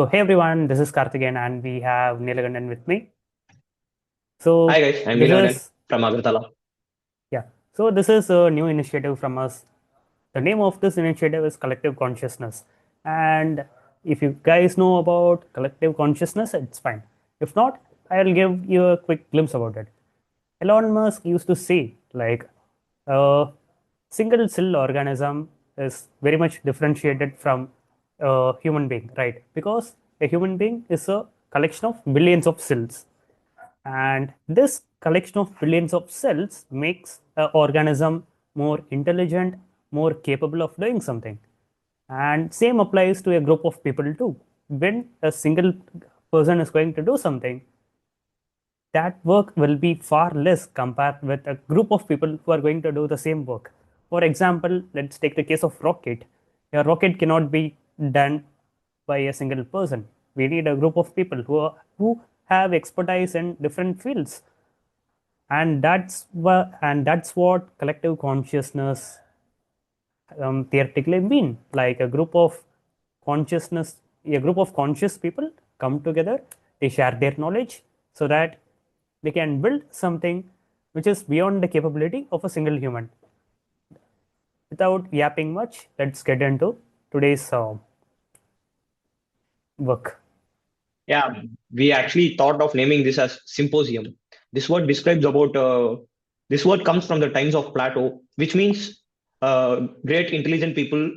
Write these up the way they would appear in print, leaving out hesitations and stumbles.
Hey everyone, this is Karthikeyan and we have Neelakandan with me. Hi So guys, I'm this Nilangan is from Agartala. yeah. This is a new initiative from us. The name of this initiative is Collective Consciousness. And if you guys know about collective consciousness, it's fine. If not, I'll give you a quick glimpse about it. Elon Musk used to say like a single cell organism is very much differentiated from a human being, right? Because a human being is a collection of billions of cells, and this collection of billions of cells makes an organism more intelligent, more capable of doing something. And same applies to a group of people too. When a single person is going to do something, that work will be far less compared with a group of people who are going to do the same work. For example, let's take the case of rocket. A rocket cannot be done by a single person. We need a group of people who have expertise in different fields, and that's what collective consciousness theoretically mean. Like a group of conscious people come together, they share their knowledge so that they can build something which is beyond the capability of a single human. Without yapping much, let's get into today's work. Yeah, we actually thought of naming this as symposium. This word describes about this word comes from the times of Plato, which means great intelligent people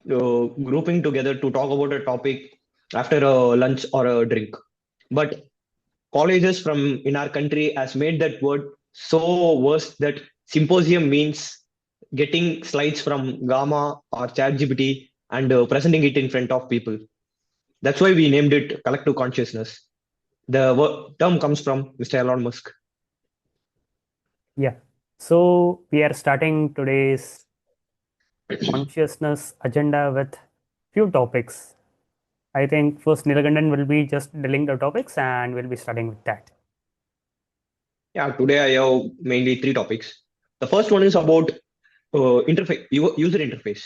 grouping together to talk about a topic after a lunch or a drink. But colleges from in our country has made that word so worse that symposium means getting slides from Gamma or ChatGPT and presenting it in front of people. That's why we named it collective consciousness. The term comes from Mr. Elon Musk. Yeah. So we are starting today's consciousness agenda with few topics. I think first Nilkandan will be just dealing the topics and we'll be starting with that. Yeah, today I have mainly three topics. The first one is about user interface.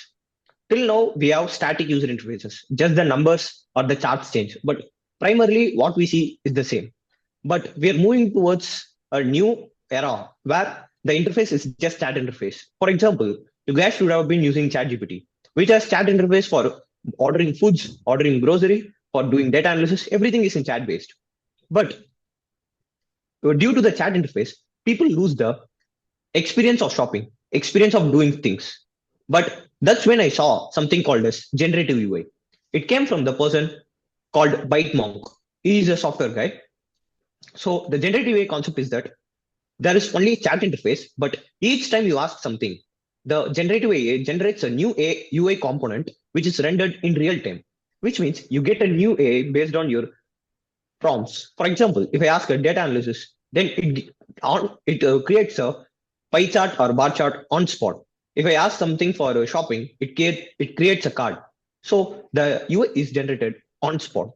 Till now, we have static user interfaces, just the numbers or the charts change. But primarily, what we see is the same. But we are moving towards a new era where the interface is just chat interface. For example, you guys should have been using ChatGPT, which has chat interface for ordering foods, ordering grocery, for doing data analysis. Everything is in chat based. But due to the chat interface, people lose the experience of shopping, experience of doing things. But that's when I saw something called as generative UI. It came from the person called Byte Monk. He is a software guy. So the generative AI concept is that there is only chat interface, but each time you ask something, the generative AI generates a new UI component which is rendered in real time, which means you get a new AI based on your prompts. For example, if I ask a data analysis, then it creates a pie chart or bar chart on spot. If I ask something for shopping, it creates a card. So the UI is generated on spot.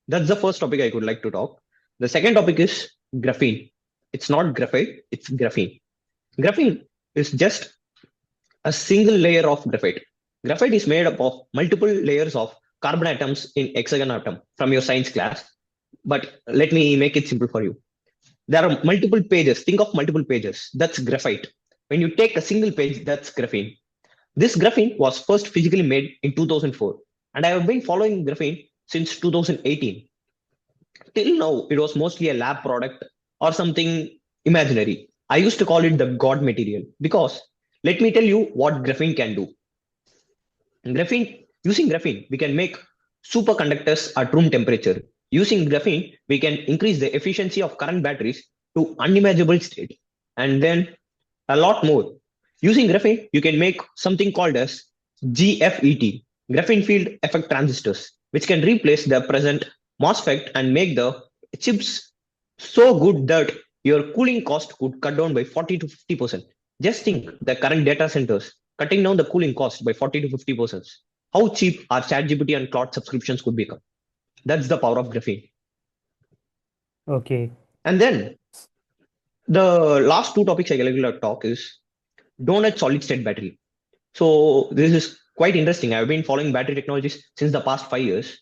That's the first topic I would like to talk. The second topic is graphene. It's not graphite, it's graphene. Graphene is just a single layer of graphite. Graphite is made up of multiple layers of carbon atoms in hexagon atom from your science class. But let me make it simple for you. There are multiple pages. Think of multiple pages. That's graphite. When you take a single page, that's graphene. This graphene was first physically made in 2004, and I have been following graphene since 2018. Till now, it was mostly a lab product or something imaginary. I used to call it the God material because let me tell you what graphene can do. Using graphene, we can make superconductors at room temperature. Using graphene, we can increase the efficiency of current batteries to unimaginable state. And then a lot more. Using graphene, you can make something called as GFET, graphene field effect transistors, which can replace the present MOSFET and make the chips so good that your cooling cost could cut down by 40 to 50%. Just think the current data centers cutting down the cooling cost by 40 to 50%. How cheap our ChatGPT and cloud subscriptions could become. That's the power of graphene. Okay. And then the last two topics I like to talk is donut solid state battery. So this is quite interesting. I've been following battery technologies since the past 5 years.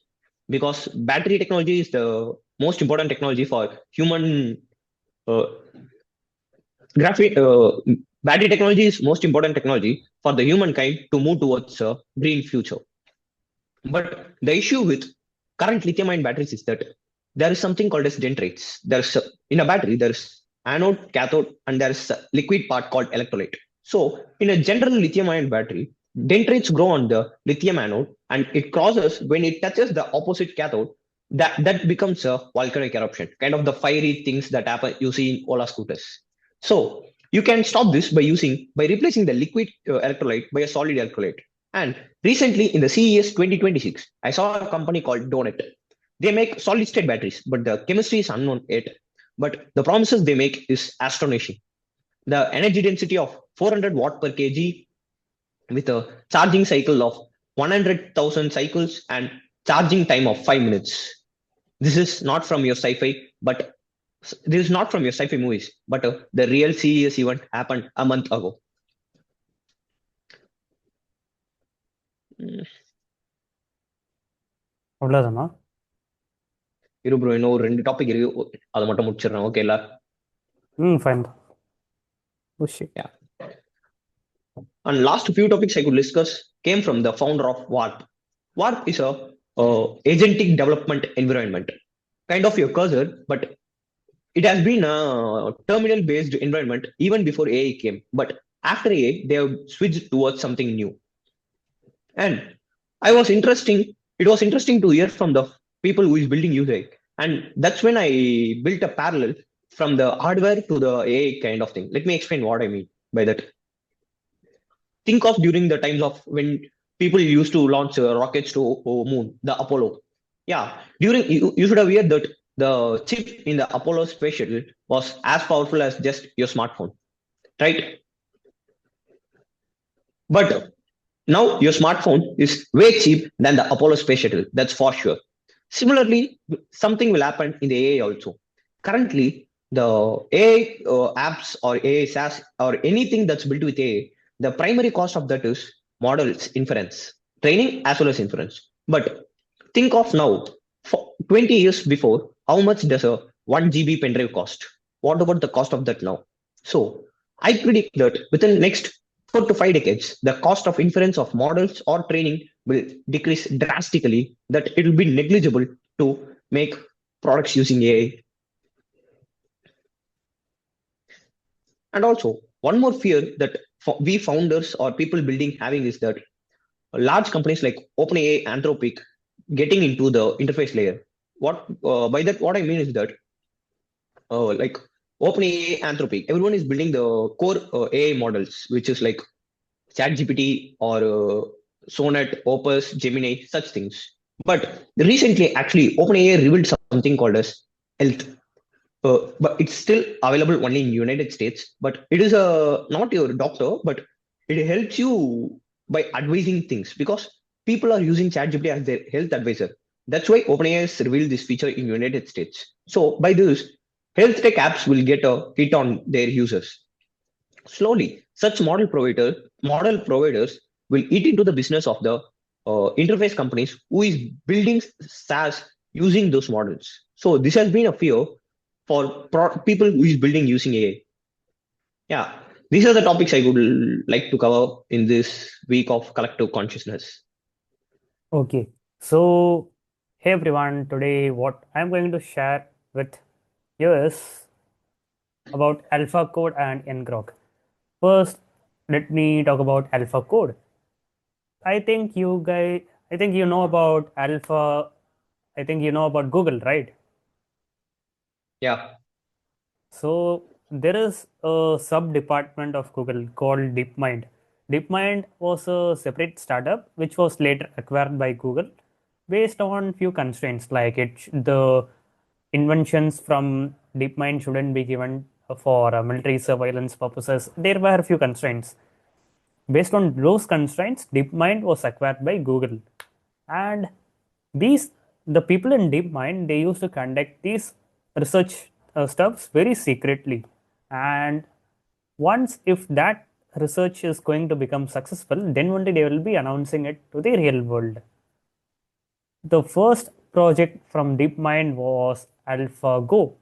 because battery technology is the most important technology for human uh, graphene. Battery technology is most important technology for the humankind to move towards a green future. But the issue with current lithium-ion batteries is that there is something called as dendrites. In a battery, there's anode, cathode, and there's a liquid part called electrolyte. So in a general lithium-ion battery, dendrites grow on the lithium anode, and it crosses when it touches the opposite cathode. That becomes a volcanic eruption, kind of the fiery things that happen you see in Ola scooters. So you can stop this by replacing the liquid electrolyte by a solid electrolyte. And recently, in the CES 2026, I saw a company called Donut. They make solid state batteries, but the chemistry is unknown yet. But the promises they make is astonishing. The energy density of 400 watt per kg with a charging cycle of 100,000 cycles and charging time of 5 minutes. This is not from your sci-fi, but this is not from your sci-fi movies, but the real CES event happened a month ago. அவ்வளோதானா? இரு bro, இன்னும் ஒரு 2 topic இருக்கு, அதை மட்டும் முடிச்சிடுறேன். ஓகேல? Fine. Oh shit. Yeah. And last few topics I could discuss came from the founder of Warp. Warp is a agentic development environment, kind of your cursor, but it has been a terminal based environment even before AI came. But after AI, they have switched towards something new. And it was interesting to hear from the people who is building UI. And that's when I built a parallel from the hardware to the AI kind of thing. Let me explain what I mean by that. Think of during the times of when people used to launch rockets to moon, the Apollo. Yeah, you should have heard that the chip in the Apollo space shuttle was as powerful as just your smartphone, right? But now your smartphone is way cheap than the Apollo space shuttle, that's for sure. Similarly, something will happen in the AI also. Currently, the AI apps or AI SaaS or anything that's built with AI, the primary cost of that is models inference, training as well as inference. But think of now, for 20 years before, how much does a 1 GB pen drive cost? What about the cost of that now? So I predict that within next 4 to 5 decades, the cost of inference of models or training will decrease drastically, that it will be negligible to make products using AI. And also, one more fear that we founders or people building having is that large companies like OpenAI, Anthropic getting into the interface layer. What by that what I mean is that like OpenAI, Anthropic, everyone is building the core AI models, which is like ChatGPT or Sonnet, Opus, Gemini, such things. But recently, actually, OpenAI revealed something called as Health. But it's still available only in United States. But it is not your doctor, but it helps you by advising things, because people are using ChatGPT as their health advisor. That's why OpenAI has revealed this feature in United States. So by this, health tech apps will get a hit on their users. Slowly, such model providers will eat into the business of the interface companies who is building SaaS using those models. So this has been a fear for people who is building using AI. Yeah, these are the topics I would like to cover in this week of collective consciousness. Okay, so hey everyone, today what I'm going to share with you is about alpha code and ngrok. First, let me talk about alpha code. I think you know about alpha. I think you know about Google, right? Yeah. So there is a sub department of Google called DeepMind. DeepMind was a separate startup which was later acquired by Google based on few constraints, like the inventions from DeepMind shouldn't be given for military surveillance purposes. There were a few constraints. Based on those constraints, DeepMind was acquired by Google, and these the people in DeepMind, they used to conduct these research stuffs very secretly, and once if that research is going to become successful, then only they will be announcing it to the real world. The first project from DeepMind was AlphaGo.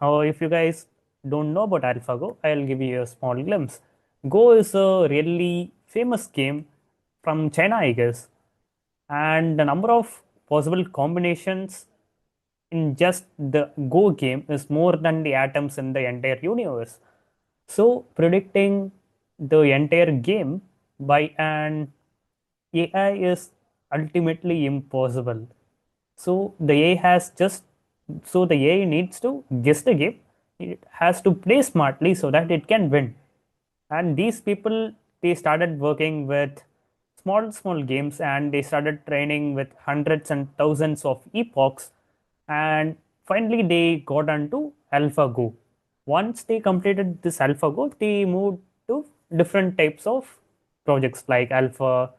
If you guys don't know about AlphaGo, I'll give you a small glimpse. Go is a really famous game from China, I guess, and the number of possible combinations in just the Go game is more than the atoms in the entire universe. So, predicting the entire game by an AI is ultimately impossible. So the AI has just so the AI needs to guess the game. It has to play smartly so that it can win. And these people, they started working with small games, and they started training with hundreds and thousands of epochs, and finally they got onto AlphaGo. Once they completed this AlphaGo, they moved to different types of projects like Alpha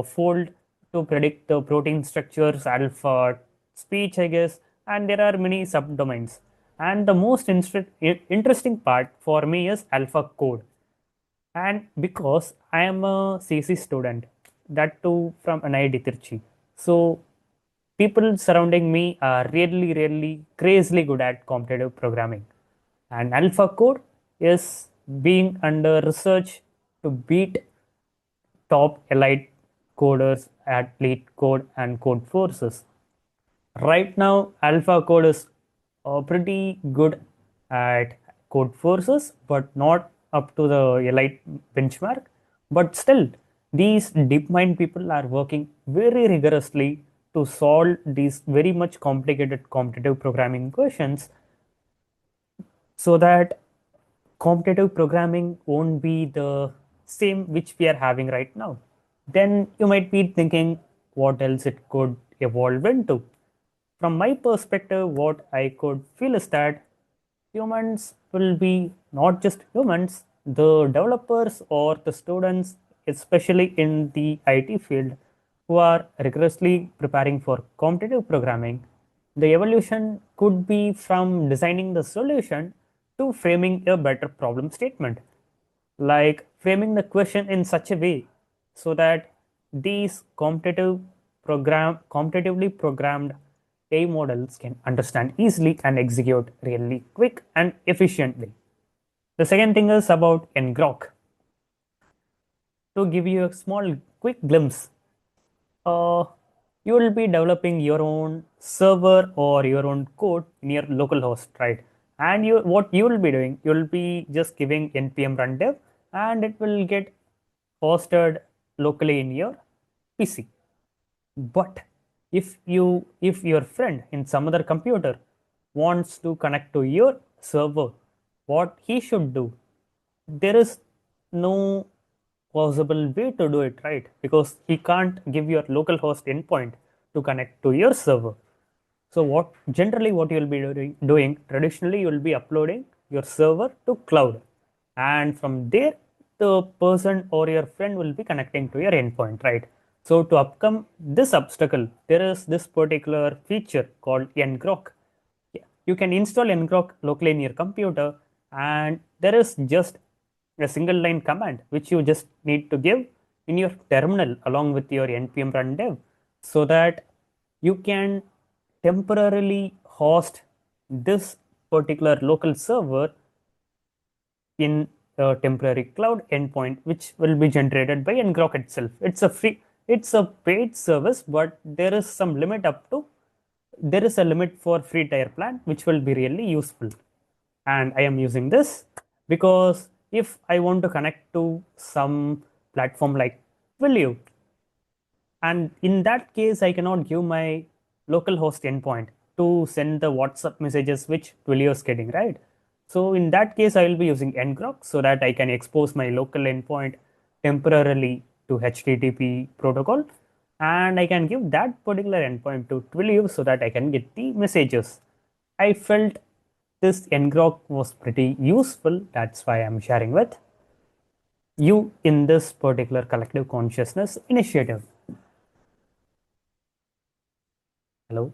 Fold to predict the protein structures, Alpha Speech, I guess, and there are many subdomains. And the most interesting part for me is Alpha Code. And because I am a CC student, that too from NIT Tirchi, so people surrounding me are really crazily good at competitive programming. And Alpha Code is being under research to beat top elite coders at Lead Code and Code Forces. Right now, Alpha Code is pretty good at Code Forces, but not up to the elite benchmark. But still, these DeepMind people are working very rigorously to solve these very much complicated competitive programming questions so that competitive programming won't be the same which we are having right now. Then you might be thinking what else it could evolve into. From my perspective, what I could feel is that humans will be not just humans, the developers or the students, especially in the IT field, who are rigorously preparing for competitive programming. The evolution could be from designing the solution to framing a better problem statement, like framing the question in such a way so that these competitively programmed AI models can understand easily and execute really quick and efficiently. The second thing is about ngrok. To give you a small quick glimpse, uh, you will be developing your own server or your own code in your local host, right? And what you will be doing, you will be just giving npm run dev, and it will get hosted locally in your PC. But if your friend in some other computer wants to connect to your server, what he should do, there is no possible way to do it, right? Because he can't give your local host endpoint to connect to your server. So what you'll be doing traditionally, you'll be uploading your server to cloud, and from there the person or your friend will be connecting to your endpoint, right? So to overcome this obstacle, there is this particular feature called ngrok. Yeah, you can install ngrok locally in your computer, and there is just a single line command which you just need to give in your terminal along with your npm run dev, so that you can temporarily host this particular local server in a temporary cloud endpoint, which will be generated by ngrok itself. It's a paid service, but there is some limit up to there is a limit for free tier plan, which will be really useful. And I am using this because if I want to connect to some platform like Twilio, and in that case, I cannot give my local host endpoint to send the WhatsApp messages which Twilio is getting, right? So in that case, I will be using ngrok so that I can expose my local endpoint temporarily to HTTP protocol, and I can give that particular endpoint to Twilio so that I can get the messages. I felt this ngrok was pretty useful. That's why I'm sharing with you in this particular collective consciousness initiative. Hello.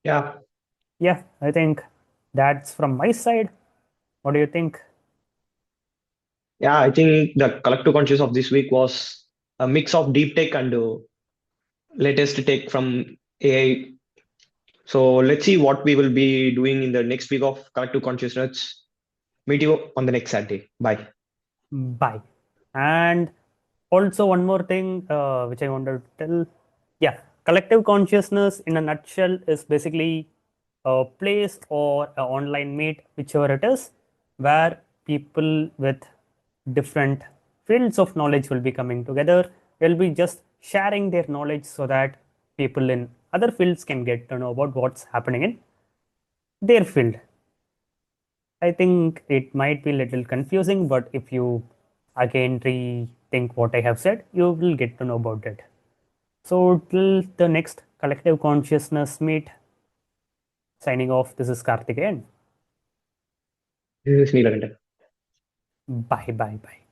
Yeah, Yeah, I think that's from my side. What do you think? yeah. I think the collective conscious of this week was a mix of deep tech and latest take from AI. So let's see what we will be doing in the next week of collective consciousness. Meet you on the next Saturday. Bye. Bye. And also, one more thing which I wanted to tell. Yeah, collective consciousness in a nutshell is basically a place or an online meet, whichever it is, where people with different fields of knowledge will be coming together. They'll be just sharing their knowledge so that people in other fields can get to know about what's happening in their field. I think it might be a little confusing, but if you again rethink what I have said, you will get to know about it. So, till the next collective consciousness meet, signing off. This is Karthikeyan. This is Neelanand. Bye, bye, bye.